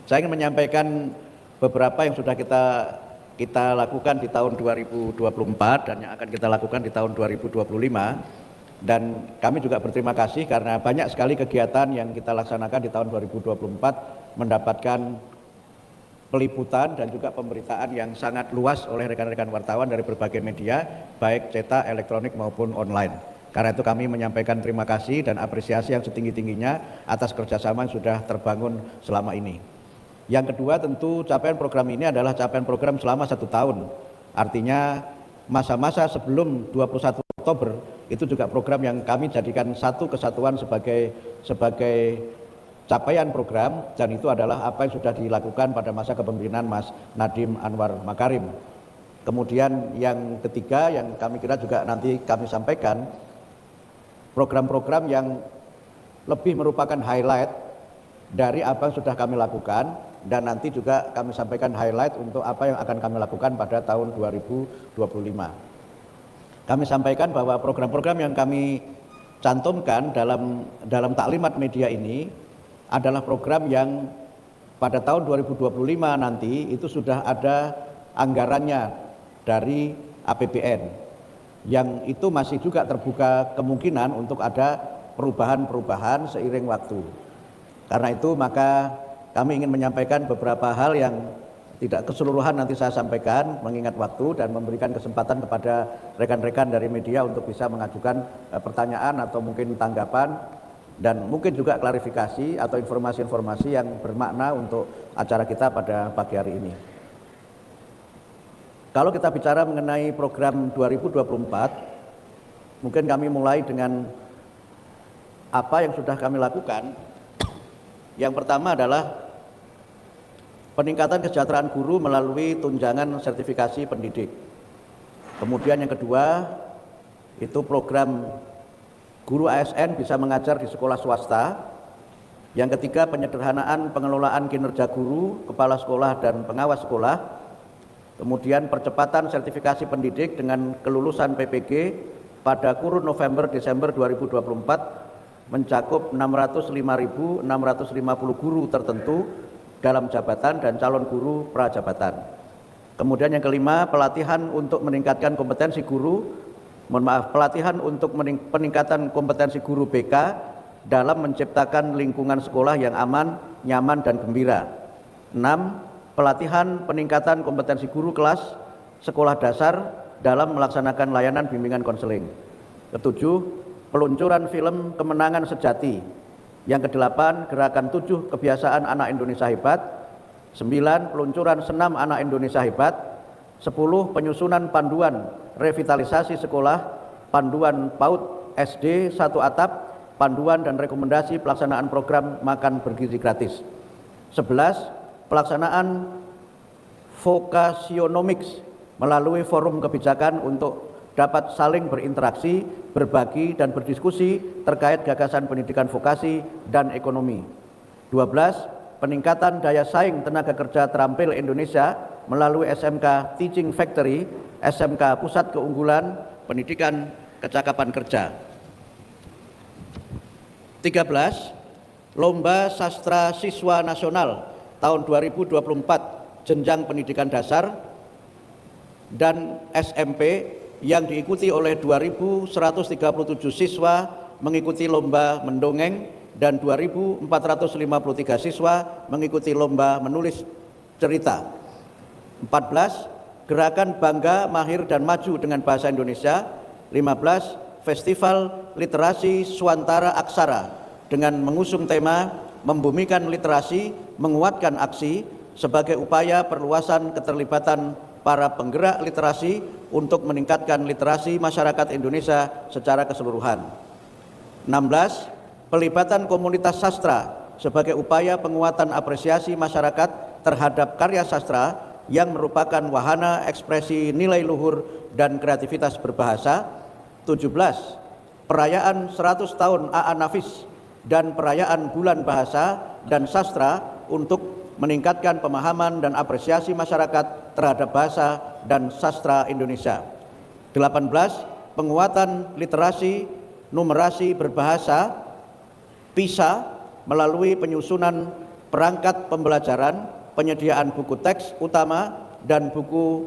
Saya ingin menyampaikan beberapa yang sudah kita lakukan di tahun 2024 dan yang akan kita lakukan di tahun 2025. Dan kami juga berterima kasih karena banyak sekali kegiatan yang kita laksanakan di tahun 2024 mendapatkan peliputan dan juga pemberitaan yang sangat luas oleh rekan-rekan wartawan dari berbagai media, baik cetak, elektronik maupun online. Karena itu kami menyampaikan terima kasih dan apresiasi yang setinggi-tingginya atas kerjasama yang sudah terbangun selama ini. Yang kedua, tentu capaian program ini adalah capaian program selama 1 tahun. Artinya masa-masa sebelum 21 Oktober itu juga program yang kami jadikan satu kesatuan sebagai capaian program, dan itu adalah apa yang sudah dilakukan pada masa kepemimpinan Mas Nadiem Anwar Makarim. Kemudian yang ketiga yang kami kira juga nanti kami sampaikan, program-program yang lebih merupakan highlight dari apa yang sudah kami lakukan, dan nanti juga kami sampaikan highlight untuk apa yang akan kami lakukan pada tahun 2025. Kami sampaikan bahwa program-program yang kami cantumkan dalam taklimat media ini adalah program yang pada tahun 2025 nanti itu sudah ada anggarannya dari APBN, yang itu masih juga terbuka kemungkinan untuk ada perubahan-perubahan seiring waktu. Karena itu maka kami ingin menyampaikan beberapa hal yang tidak keseluruhan nanti saya sampaikan mengingat waktu dan memberikan kesempatan kepada rekan-rekan dari media untuk bisa mengajukan pertanyaan atau mungkin tanggapan dan mungkin juga klarifikasi atau informasi-informasi yang bermakna untuk acara kita pada pagi hari ini. Kalau kita bicara mengenai program 2024, mungkin kami mulai dengan apa yang sudah kami lakukan. Yang pertama adalah peningkatan kesejahteraan guru melalui tunjangan sertifikasi pendidik. Kemudian yang kedua, itu program guru ASN bisa mengajar di sekolah swasta. Yang ketiga, penyederhanaan pengelolaan kinerja guru, kepala sekolah, dan pengawas sekolah. Kemudian percepatan sertifikasi pendidik dengan kelulusan PPG pada kurun November-Desember 2024 mencakup 605.650 guru tertentu dalam jabatan dan calon guru prajabatan. Kemudian yang kelima, pelatihan untuk meningkatkan kompetensi guru, pelatihan untuk peningkatan kompetensi guru BK dalam menciptakan lingkungan sekolah yang aman, nyaman, dan gembira. 6. Pelatihan peningkatan kompetensi guru kelas sekolah dasar dalam melaksanakan layanan bimbingan konseling. 7. Peluncuran film Kemenangan Sejati. Yang ke-8, gerakan 7 kebiasaan anak Indonesia hebat. 9, peluncuran senam anak Indonesia hebat. 10, penyusunan panduan revitalisasi sekolah, panduan PAUD SD 1 atap, panduan dan rekomendasi pelaksanaan program makan bergizi gratis. 11, pelaksanaan vocationomics melalui forum kebijakan untuk dapat saling berinteraksi, berbagi, dan berdiskusi terkait gagasan pendidikan vokasi dan ekonomi. 12. Peningkatan daya saing tenaga kerja terampil Indonesia melalui SMK Teaching Factory, SMK Pusat Keunggulan Pendidikan Kecakapan Kerja. 13. Lomba Sastra Siswa Nasional tahun 2024 jenjang pendidikan dasar dan SMP yang diikuti oleh 2.137 siswa mengikuti lomba mendongeng dan 2.453 siswa mengikuti lomba menulis cerita. 14. Gerakan Bangga, Mahir, dan Maju dengan Bahasa Indonesia. 15. Festival Literasi Swantara Aksara dengan mengusung tema membumikan literasi, menguatkan aksi sebagai upaya perluasan keterlibatan para penggerak literasi untuk meningkatkan literasi masyarakat Indonesia secara keseluruhan. 16. Pelibatan komunitas sastra sebagai upaya penguatan apresiasi masyarakat terhadap karya sastra yang merupakan wahana ekspresi nilai luhur dan kreativitas berbahasa. 17. Perayaan 100 tahun A.A. Nafis dan perayaan Bulan Bahasa dan Sastra untuk meningkatkan pemahaman dan apresiasi masyarakat terhadap bahasa dan sastra Indonesia. 18. Penguatan literasi numerasi berbahasa PISA melalui penyusunan perangkat pembelajaran, penyediaan buku teks utama dan buku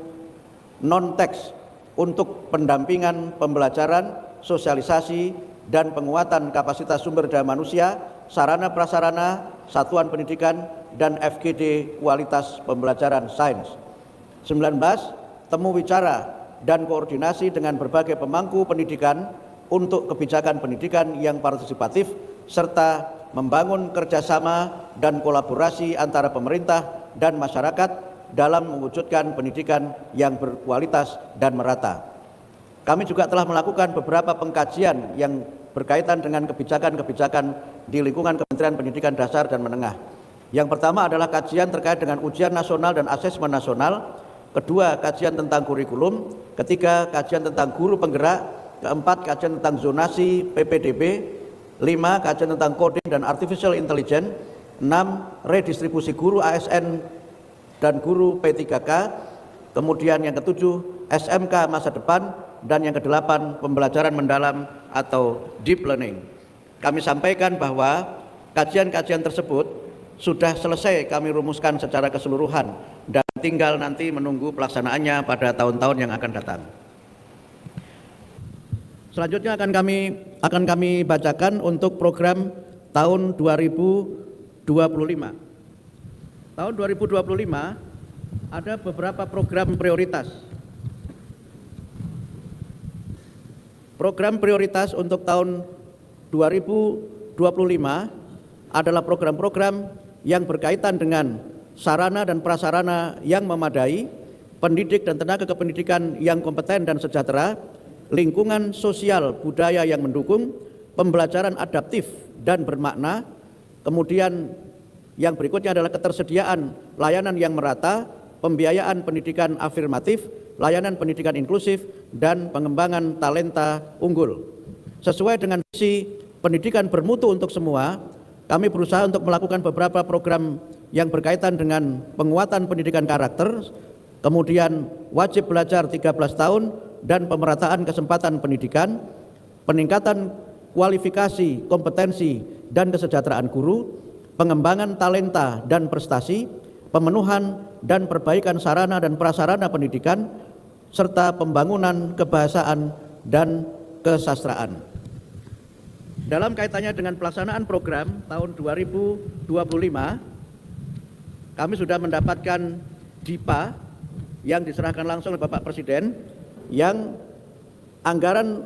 non-teks untuk pendampingan pembelajaran, sosialisasi, dan penguatan kapasitas sumber daya manusia, sarana prasarana, satuan pendidikan, dan FGD kualitas pembelajaran sains. 19. Temu wicara dan koordinasi dengan berbagai pemangku pendidikan untuk kebijakan pendidikan yang partisipatif serta membangun kerjasama dan kolaborasi antara pemerintah dan masyarakat dalam mewujudkan pendidikan yang berkualitas dan merata. Kami juga telah melakukan beberapa pengkajian yang berkaitan dengan kebijakan-kebijakan di lingkungan Kementerian Pendidikan Dasar dan Menengah. Yang pertama adalah kajian terkait dengan ujian nasional dan asesmen nasional. Kedua, kajian tentang kurikulum. Ketiga, kajian tentang guru penggerak. Keempat, kajian tentang zonasi PPDB. 5. Kajian tentang coding dan artificial intelligence. 6. Redistribusi guru ASN dan guru P3K. Kemudian yang ketujuh, SMK masa depan. Dan yang kedelapan, pembelajaran mendalam atau deep learning. Kami sampaikan bahwa kajian-kajian tersebut sudah selesai kami rumuskan secara keseluruhan dan tinggal nanti menunggu pelaksanaannya pada tahun-tahun yang akan datang. Selanjutnya akan kami bacakan untuk program tahun 2025. Tahun 2025 ada beberapa program prioritas. Program prioritas untuk tahun 2025 adalah program-program yang berkaitan dengan sarana dan prasarana yang memadai, pendidik dan tenaga kependidikan yang kompeten dan sejahtera, lingkungan sosial budaya yang mendukung, pembelajaran adaptif dan bermakna, kemudian yang berikutnya adalah ketersediaan layanan yang merata, pembiayaan pendidikan afirmatif, layanan pendidikan inklusif, dan pengembangan talenta unggul. Sesuai dengan visi pendidikan bermutu untuk semua, kami berusaha untuk melakukan beberapa program yang berkaitan dengan penguatan pendidikan karakter, kemudian wajib belajar 13 tahun dan pemerataan kesempatan pendidikan, peningkatan kualifikasi, kompetensi, dan kesejahteraan guru, pengembangan talenta dan prestasi, pemenuhan dan perbaikan sarana dan prasarana pendidikan, serta pembangunan kebahasaan dan kesastraan. Dalam kaitannya dengan pelaksanaan program tahun 2025, kami sudah mendapatkan DIPA yang diserahkan langsung oleh Bapak Presiden, yang anggaran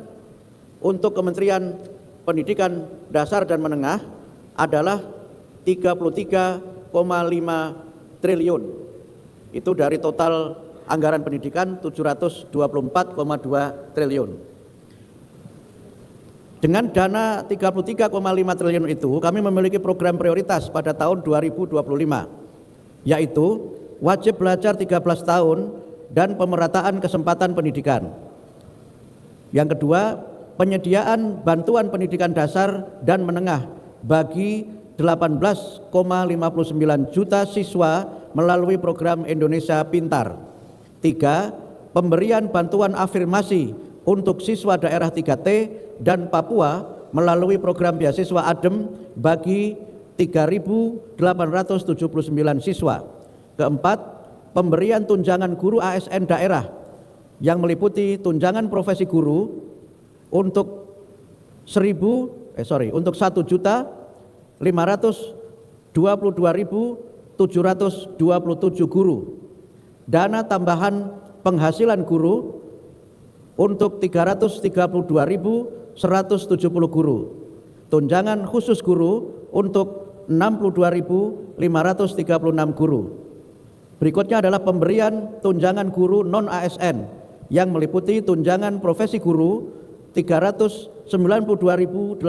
untuk Kementerian Pendidikan Dasar dan Menengah adalah 33,5 triliun. Itu dari total anggaran pendidikan 724,2 triliun. Dengan dana 33,5 triliun itu, kami memiliki program prioritas pada tahun 2025, yaitu wajib belajar 13 tahun dan pemerataan kesempatan pendidikan. Yang kedua, penyediaan bantuan pendidikan dasar dan menengah bagi 18,59 juta siswa melalui program Indonesia Pintar. 3. Pemberian bantuan afirmasi untuk siswa daerah 3T dan Papua melalui program beasiswa ADEM bagi 3.879 siswa. Keempat, pemberian tunjangan guru ASN daerah yang meliputi tunjangan profesi guru untuk 1.522.727 guru, dana tambahan penghasilan guru untuk 332.170 guru, tunjangan khusus guru untuk 62.536 guru. Berikutnya adalah pemberian tunjangan guru non-ASN yang meliputi tunjangan profesi guru 392.802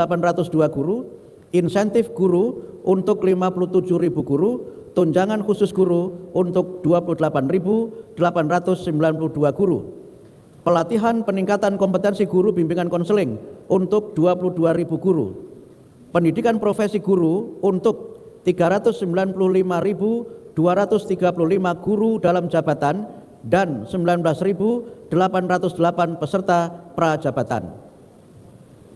guru, insentif guru untuk 57.000 guru, tunjangan khusus guru untuk 28.892 guru. Pelatihan peningkatan kompetensi guru bimbingan konseling untuk 22.000 guru. Pendidikan profesi guru untuk 395.235 guru dalam jabatan dan 19.808 peserta prajabatan.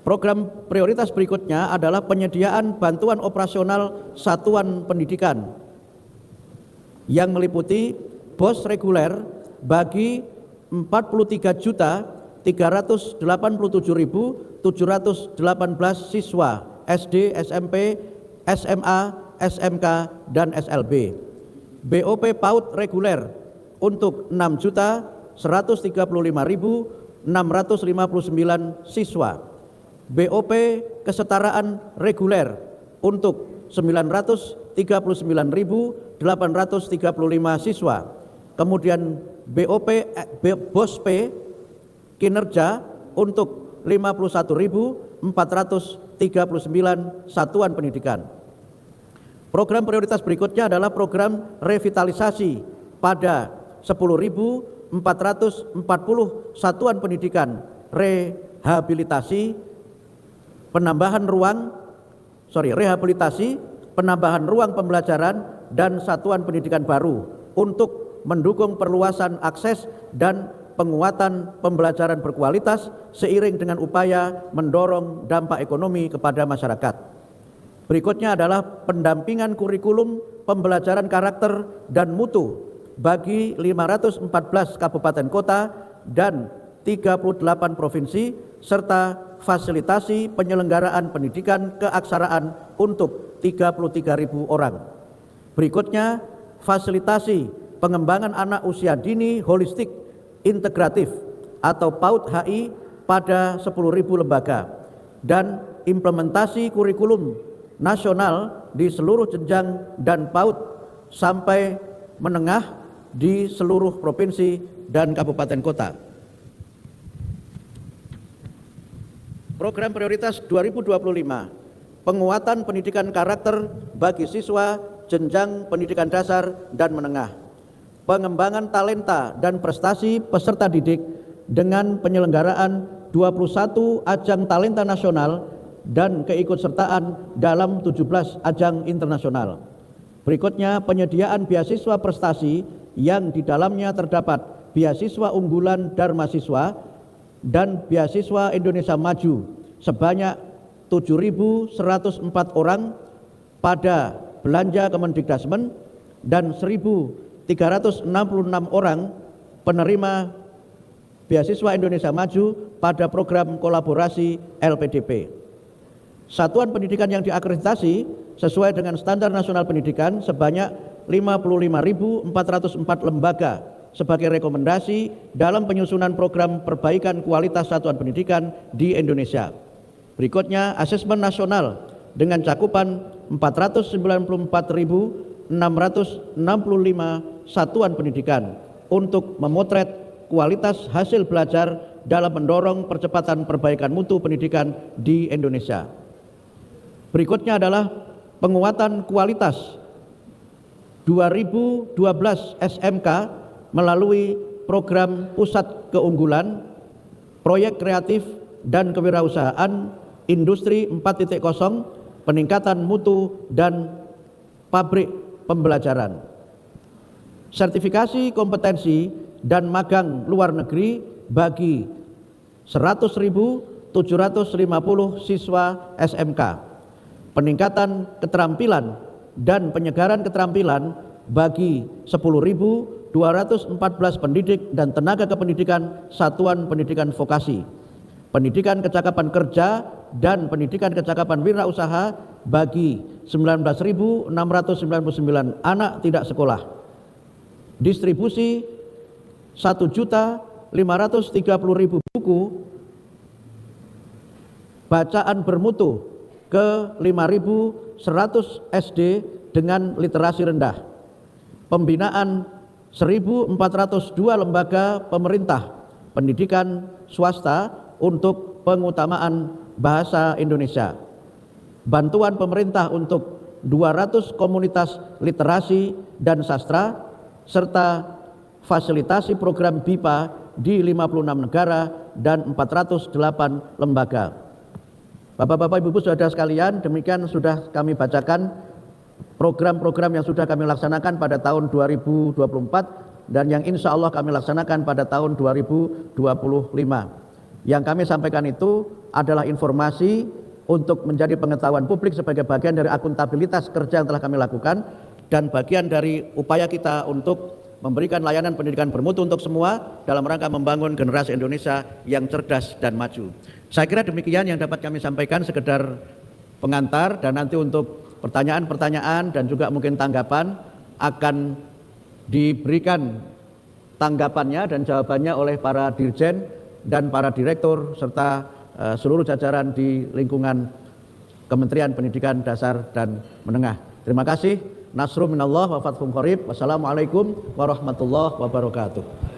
Program prioritas berikutnya adalah penyediaan bantuan operasional satuan pendidikan yang meliputi BOS reguler bagi 43.387.718 siswa SD, SMP, SMA, SMK, dan SLB. BOP PAUD reguler untuk 6.135.659 siswa. BOP kesetaraan reguler untuk 939.835 siswa. Kemudian BOSP kinerja untuk 51.439 satuan pendidikan. Program prioritas berikutnya adalah program revitalisasi pada 10.440 satuan pendidikan rehabilitasi, penambahan ruang pembelajaran dan satuan pendidikan baru untuk mendukung perluasan akses dan penguatan pembelajaran berkualitas seiring dengan upaya mendorong dampak ekonomi kepada masyarakat. Berikutnya adalah pendampingan kurikulum pembelajaran karakter dan mutu bagi 514 kabupaten kota dan 38 provinsi serta fasilitasi penyelenggaraan pendidikan keaksaraan untuk 33.000 orang. Berikutnya, fasilitasi pengembangan anak usia dini holistik integratif atau PAUD HI pada 10.000 lembaga dan implementasi kurikulum nasional di seluruh jenjang dan PAUD sampai menengah di seluruh provinsi dan kabupaten kota. Program prioritas 2025, penguatan pendidikan karakter bagi siswa jenjang pendidikan dasar dan menengah, pengembangan talenta dan prestasi peserta didik dengan penyelenggaraan 21 ajang talenta nasional dan keikutsertaan dalam 17 ajang internasional. Berikutnya, penyediaan beasiswa prestasi yang di dalamnya terdapat beasiswa unggulan Dharma Siswa dan beasiswa Indonesia Maju sebanyak 7.104 orang pada belanja Kemendikbudrismen dan 1.366 orang penerima beasiswa Indonesia Maju pada program kolaborasi LPDP. Satuan pendidikan yang diakreditasi sesuai dengan standar nasional pendidikan sebanyak 55.404 lembaga sebagai rekomendasi dalam penyusunan program perbaikan kualitas satuan pendidikan di Indonesia. Berikutnya, asesmen nasional dengan cakupan 494.665 satuan pendidikan untuk memotret kualitas hasil belajar dalam mendorong percepatan perbaikan mutu pendidikan di Indonesia. Berikutnya adalah penguatan kualitas 2012 SMK melalui program Pusat Keunggulan, Proyek Kreatif dan Kewirausahaan Industri 4.0, peningkatan mutu dan pabrik pembelajaran. Sertifikasi kompetensi dan magang luar negeri bagi 100.750 siswa SMK. Peningkatan keterampilan dan penyegaran keterampilan bagi 10.214 pendidik dan tenaga kependidikan satuan pendidikan vokasi, pendidikan kecakapan kerja dan pendidikan kecakapan wirausaha bagi 19.699 anak tidak sekolah, distribusi 1.530.000 buku bacaan bermutu ke 5.100 SD dengan literasi rendah, pembinaan 1.402 lembaga pemerintah pendidikan swasta untuk pengutamaan bahasa Indonesia, bantuan pemerintah untuk 200 komunitas literasi dan sastra, serta fasilitasi program BIPA di 56 negara dan 408 lembaga. Bapak-bapak, Ibu-ibu, saudara sekalian, demikian sudah kami bacakan program-program yang sudah kami laksanakan pada tahun 2024 dan yang insya Allah kami laksanakan pada tahun 2025. Yang kami sampaikan itu adalah informasi untuk menjadi pengetahuan publik sebagai bagian dari akuntabilitas kerja yang telah kami lakukan dan bagian dari upaya kita untuk memberikan layanan pendidikan bermutu untuk semua dalam rangka membangun generasi Indonesia yang cerdas dan maju. Saya kira demikian yang dapat kami sampaikan, sekedar pengantar, dan nanti untuk pertanyaan-pertanyaan dan juga mungkin tanggapan akan diberikan tanggapannya dan jawabannya oleh para dirjen dan para direktur serta seluruh jajaran di lingkungan Kementerian Pendidikan Dasar dan Menengah. Terima kasih. Nasrun minallah wa fathun qarib. Wassalamualaikum warahmatullahi wabarakatuh.